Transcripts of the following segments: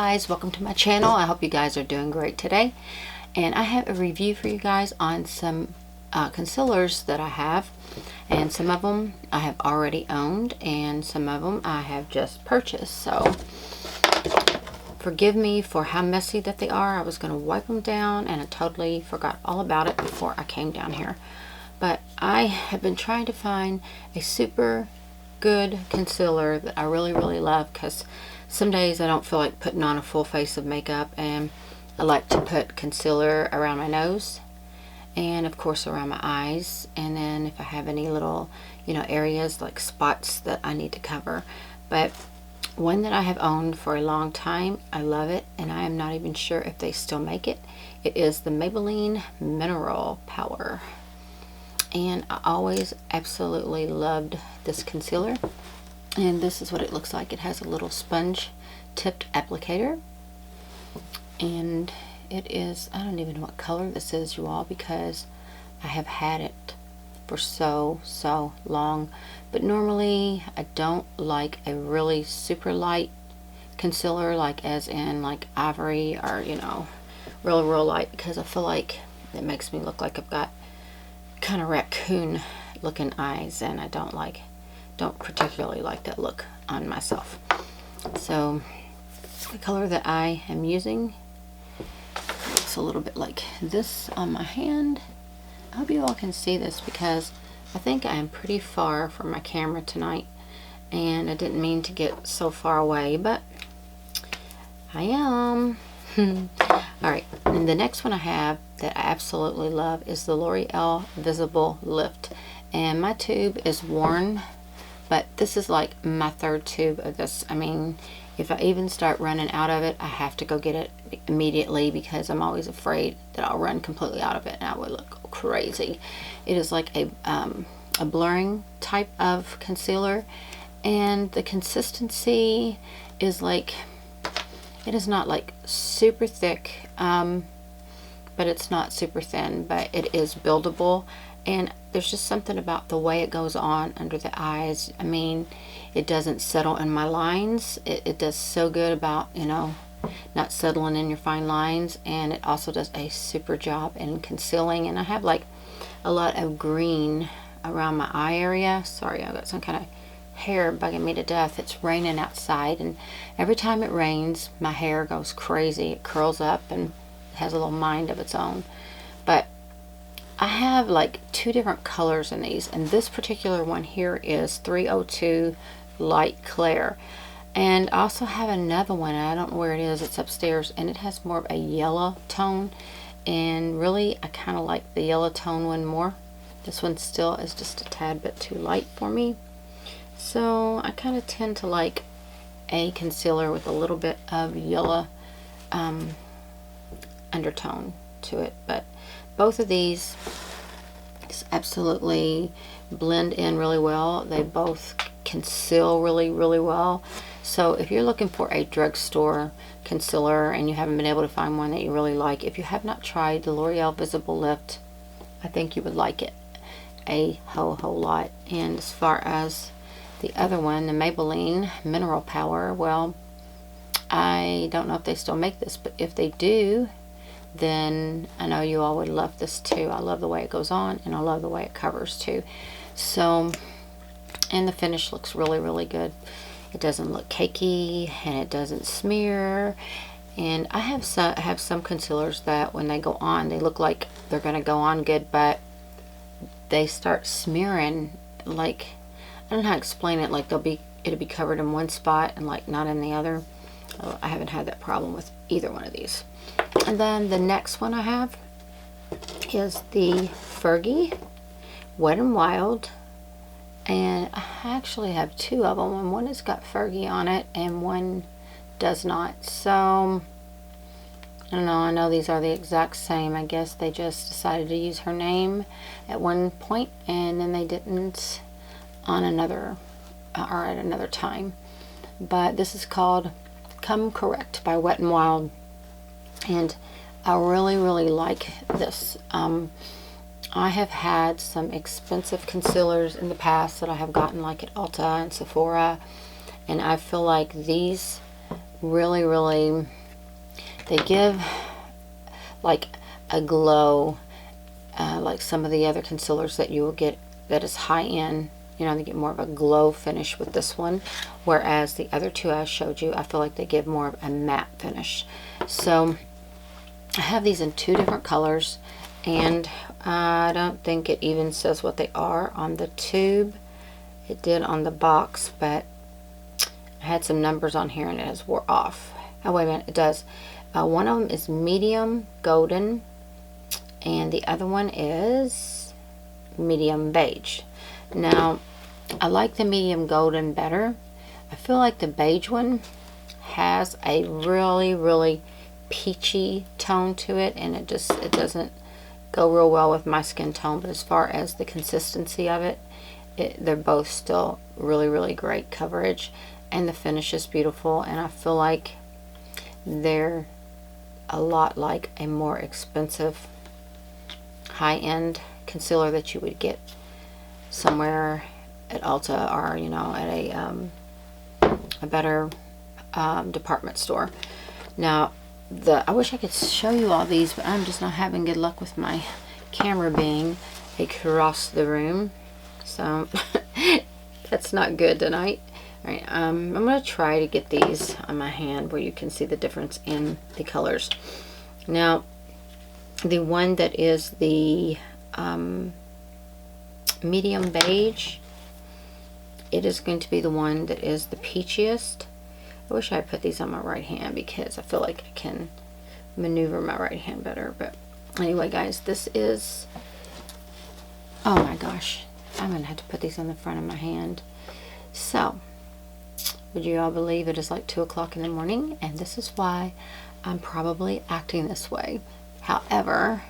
Guys, welcome to my channel. I hope you guys are doing great today, and I have a review for you guys on some concealers that I have, and some of them I have already owned and some of them I have just purchased. So forgive me for how messy that they are. I was going to wipe them down and I totally forgot all about it before I came down here, but I have been trying to find a super good concealer that I really love, because some days I don't feel like putting on a full face of makeup, and I like to put concealer around my nose and of course around my eyes, and then if I have any little areas like spots that I need to cover. But one that I have owned for a long time, I love it, and I am not even sure if they still make it. It is the Maybelline Mineral Power, and I always absolutely loved this concealer. And this is what it looks like. It has a little sponge tipped applicator, and it is, I don't even know what color this is, you all, because I have had it for so long. But normally I don't like a really super light concealer, like as in like ivory or real light, because I feel like it makes me look like I've got kind of raccoon looking eyes, and I don't particularly like that look on myself. So the color that I am using looks a little bit like this on my hand. I hope you all can see this, because I think I am pretty far from my camera tonight, and I didn't mean to get so far away, but I am. Alright, and the next one I have that I absolutely love is the L'Oreal Visible Lift, and my tube is worn, but this is like my third tube of this. I mean, if I even start running out of it, I have to go get it immediately, because I'm always afraid that I'll run completely out of it and I would look crazy. It is like a blurring type of concealer, and the consistency is like, it is not like super thick, but it's not super thin, but it is buildable. And there's just something about the way it goes on under the eyes. I mean, it doesn't settle in my lines. It does so good about, not settling in your fine lines, and it also does a super job in concealing. And I have like a lot of green around my eye area. Sorry, I've got some kind of hair bugging me to death. It's raining outside, and every time it rains my hair goes crazy. It curls up and has a little mind of its own. But I have like two different colors in these, and this particular one here is 302 Light Clair, and I also have another one, and I don't know where it is, it's upstairs, and it has more of a yellow tone, and really I kind of like the yellow tone one more. This one still is just a tad bit too light for me, so I kind of tend to like a concealer with a little bit of yellow undertone to it. But both of these just absolutely blend in really well. They both conceal really well. So if you're looking for a drugstore concealer and you haven't been able to find one that you really like, if you have not tried the L'Oreal Visible Lift, I think you would like it a whole lot. And as far as the other one, the Maybelline Mineral Power, well, I don't know if they still make this, but if they do, then I know you all would love this too. I love the way it goes on, and I love the way it covers too. So, and the finish looks really good. It doesn't look cakey, and it doesn't smear. And I have some concealers that when they go on, they look like they're gonna go on good, but they start smearing. Like, I don't know how to explain it. Like it'll be covered in one spot and like not in the other. I haven't had that problem with either one of these. And then the next one I have is the Fergie Wet n Wild, and I actually have two of them, and one has got Fergie on it and one does not. So I don't know, I know these are the exact same. I guess they just decided to use her name at one point and then they didn't on another or at another time. But this is called Come Correct by Wet n Wild, and I really like this. I have had some expensive concealers in the past that I have gotten like at Ulta and Sephora, and I feel like these really, they give like a glow, like some of the other concealers that you will get that is high end. You know, they get more of a glow finish with this one, whereas the other two I showed you, I feel like they give more of a matte finish. So I have these in 2 different colors, and I don't think it even says what they are on the tube. It did on the box, but I had some numbers on here and it has wore off. Oh, wait a minute, it does. One of them is medium golden, and the other one is medium beige. Now, I like the medium golden better. I feel like the beige one has a really peachy tone to it, and it doesn't go real well with my skin tone. But as far as the consistency of it, they're both still really great coverage, and the finish is beautiful, and I feel like they're a lot like a more expensive high-end concealer that you would get somewhere at Ulta, or you know, at a better department store. Now, I wish I could show you all these, but I'm just not having good luck with my camera being across the room, so that's not good tonight. All right, I'm going to try to get these on my hand where you can see the difference in the colors. Now, the one that is the medium beige, it is going to be the one that is the peachiest. I wish I had put these on my right hand because I feel like I can maneuver my right hand better. But anyway, guys, this is, oh my gosh, I'm going to have to put these on the front of my hand. So, would you all believe it is like 2 o'clock in the morning, and this is why I'm probably acting this way. However,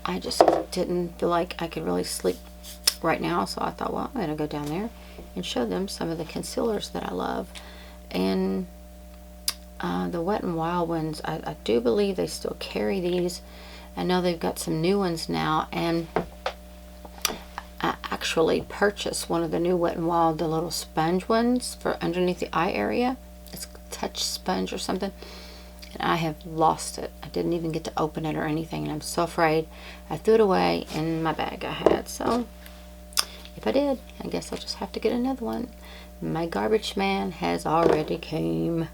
I just didn't feel like I could really sleep right now, so I thought, well, I'm going to go down there and show them some of the concealers that I love. And the Wet n Wild ones, I do believe they still carry these. I know they've got some new ones now, and I actually purchased one of the new Wet n Wild, the little sponge ones for underneath the eye area. It's Touch Sponge or something, and I have lost it. I didn't even get to open it or anything, and I'm so afraid. I threw it away in my bag I had, so if I did, I guess I'll just have to get another one. My garbage man has already came.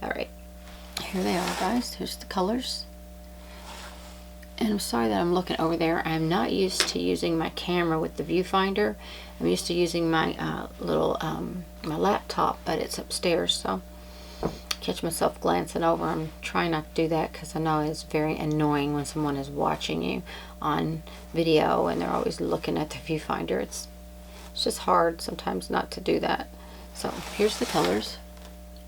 Alright, here they are, guys. Here's the colors. And I'm sorry that I'm looking over there. I'm not used to using my camera with the viewfinder. I'm used to using my my laptop, but it's upstairs, so catch myself glancing over. I'm trying not to do that because I know it's very annoying when someone is watching you on video and they're always looking at the viewfinder. It's just hard sometimes not to do that. So here's the colors,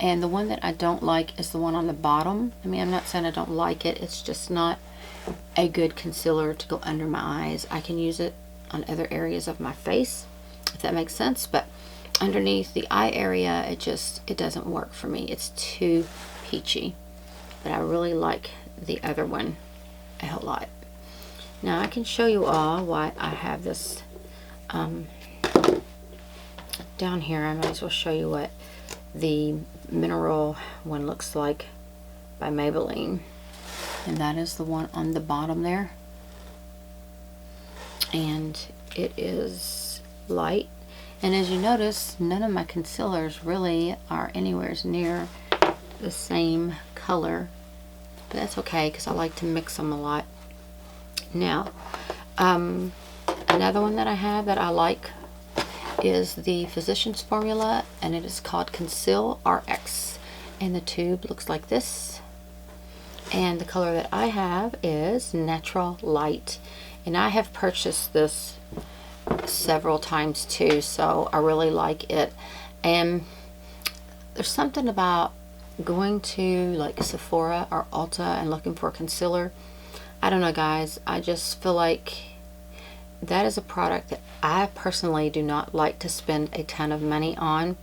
and the one that I don't like is the one on the bottom. I mean, I'm not saying I don't like it, it's just not a good concealer to go under my eyes. I can use it on other areas of my face, if that makes sense, but underneath the eye area, it doesn't work for me. It's too peachy. But I really like the other one a whole lot. Now I can show you all why I have this down here. I might as well show you what the mineral one looks like by Maybelline, and that is the one on the bottom there, and it is light. And as you notice, none of my concealers really are anywhere near the same color, but that's okay because I like to mix them a lot. Now, another one that I have that I like is the Physicians Formula, and it is called Conceal RX, and the tube looks like this, and the color that I have is Natural Light, and I have purchased this several times too, so I really like it. And there's something about going to like Sephora or Ulta and looking for a concealer. I don't know, guys, I just feel like that is a product that I personally do not like to spend a ton of money on,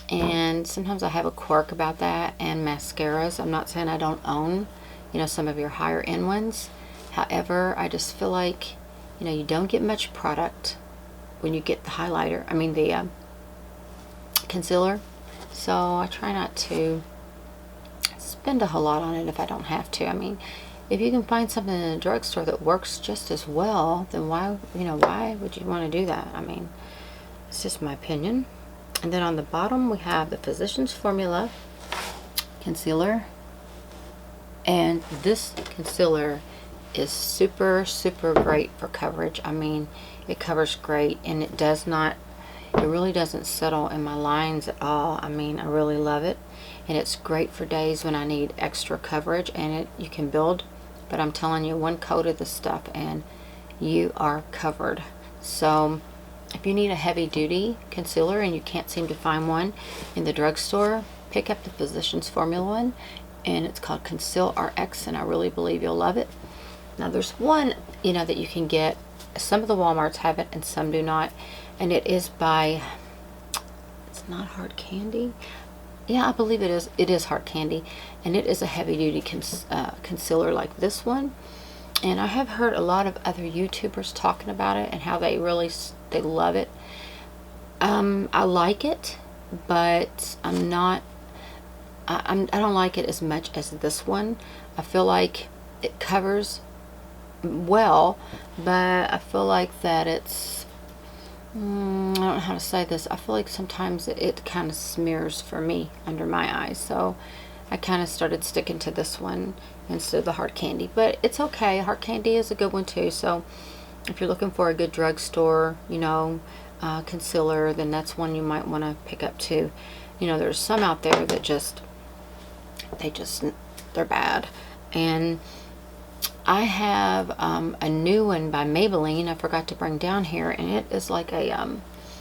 and sometimes I have a quirk about that. And mascaras, I'm not saying I don't own, you know, some of your higher end ones. However, I just feel like, you know, you don't get much product when you get the highlighter, I mean the concealer. so I try not to spend a whole lot on it if I don't have to. I mean, if you can find something in a drugstore that works just as well, then why would you want to do that? I mean, it's just my opinion. And then on the bottom we have the Physicians Formula concealer, and this concealer is super great for coverage. I mean, it covers great, and it really doesn't settle in my lines at all. I mean, I really love it, and it's great for days when I need extra coverage, and you can build, but I'm telling you, one coat of this stuff and you are covered. So if you need a heavy duty concealer and you can't seem to find one in the drugstore, pick up the Physicians Formula one, and it's called Conceal RX, and I really believe you'll love it. Now there's one, that you can get. Some of the Walmarts have it and some do not, and it is by, it's not Hard Candy. Yeah, I believe it is. It is Hard Candy, and it is a heavy-duty concealer like this one. And I have heard a lot of other YouTubers talking about it and how they love it. I like it, but I don't like it as much as this one. I feel like it covers well, but I feel like that it's, I don't know how to say this. I feel like sometimes it kind of smears for me under my eyes, so I kind of started sticking to this one instead of the Hard Candy. But it's okay. Hard Candy is a good one too. So if you're looking for a good drugstore, concealer, then that's one you might want to pick up too. There's some out there that they're bad. And I have a new one by Maybelline I forgot to bring down here, and it is like a